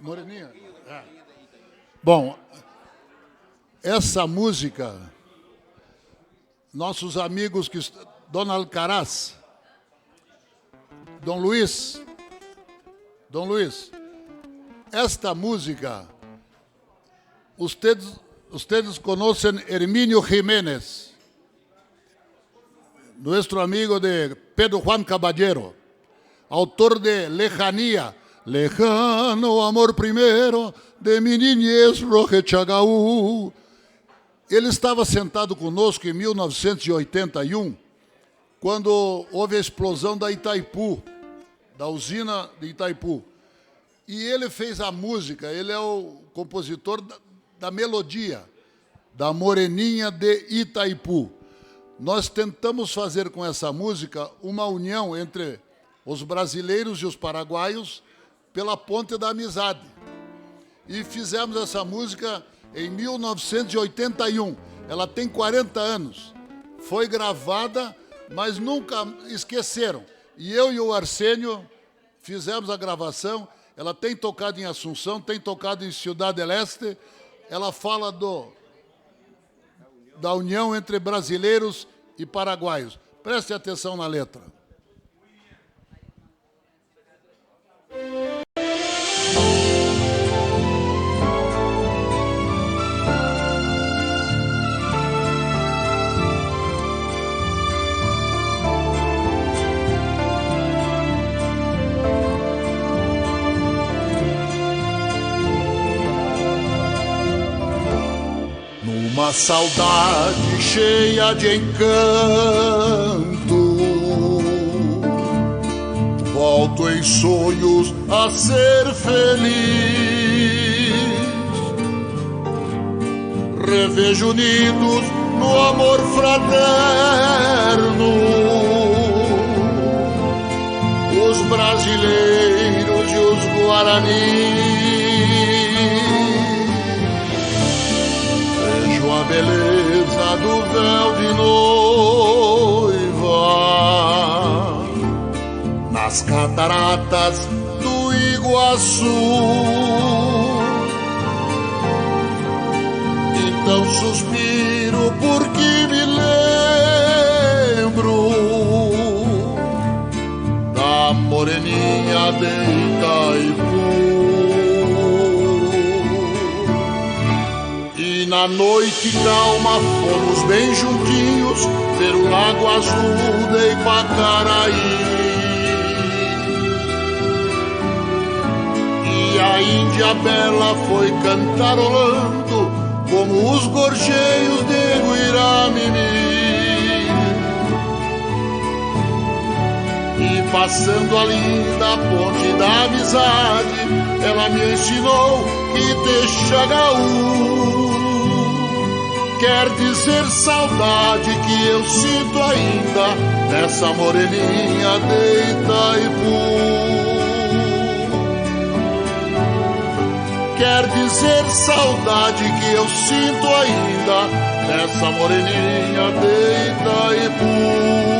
Moreninha. É. Bom, essa música, nossos amigos que Dona Alcaraz, Dom Luiz, esta música, ustedes conocen Herminio Jiménez, nuestro amigo de Pedro Juan Caballero, autor de Lejanía, lejano amor primero de mi niñez Rojechagaú. Ele estava sentado conosco em 1981, quando houve a explosão da Itaipu, da usina de Itaipu. E ele fez a música, ele é o compositor da melodia, da Moreninha de Itaipu. Nós tentamos fazer com essa música uma união entre os brasileiros e os paraguaios pela ponte da amizade. E fizemos essa música em 1981. Ela tem 40 anos. Foi gravada, mas nunca esqueceram. E eu e o Arsênio fizemos a gravação. Ela tem tocado em Assunção, tem tocado em Ciudad del Este. Ela fala da união entre brasileiros e paraguaios. Preste atenção na letra. Uma saudade cheia de encanto, volto em sonhos a ser feliz. Revejo unidos no amor fraterno os brasileiros e os guaranis. A beleza do véu de noiva nas cataratas do Iguaçu. Então suspiro porque me lembro da Moreninha de Itaipu. Na noite calma fomos bem juntinhos ver o lago azul de Ipacaraí. E a Índia Bela foi cantarolando como os gorjeios de Guiramimi. E passando a linda ponte da amizade, ela me ensinou que Texagaú quer dizer saudade que eu sinto ainda nessa moreninha de Itaipu. Quer dizer saudade que eu sinto ainda nessa moreninha de Itaipu.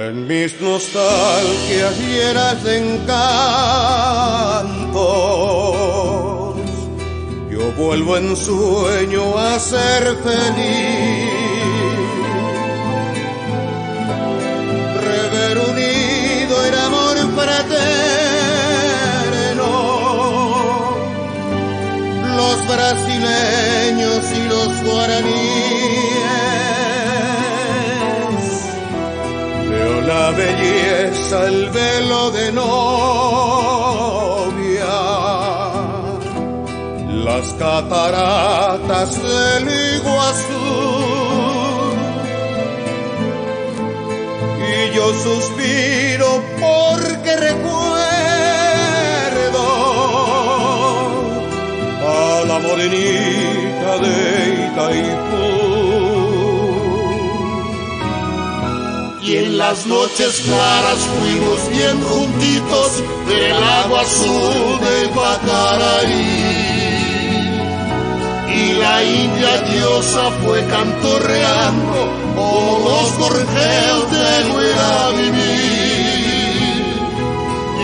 En mis nostalgias llenas de encantos, yo vuelvo en sueño a ser feliz. Rever unido el amor fraterno, los brasileños y los guaraníes. La belleza, el velo de novia, las cataratas del Iguazú. Y yo suspiro porque recuerdo a la morenita de Itaipu. Y En las noches claras fuimos bien juntitos del agua azul de Pacaraí. Y la india diosa fue cantorreando como los gorjeos de Guirabimí.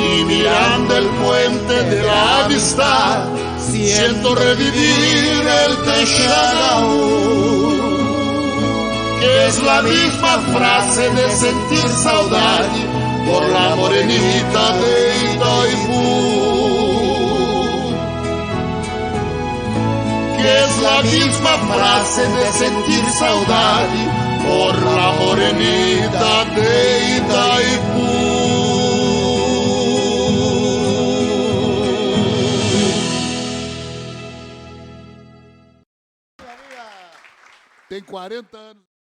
Y mirando el puente de la amistad, siento revivir el Texagaú, que es la misma frase de sentir saudade por la morenita de Itaipú. Que es la misma frase de sentir saudade por la morenita de Itaipú. Tem 40 anos.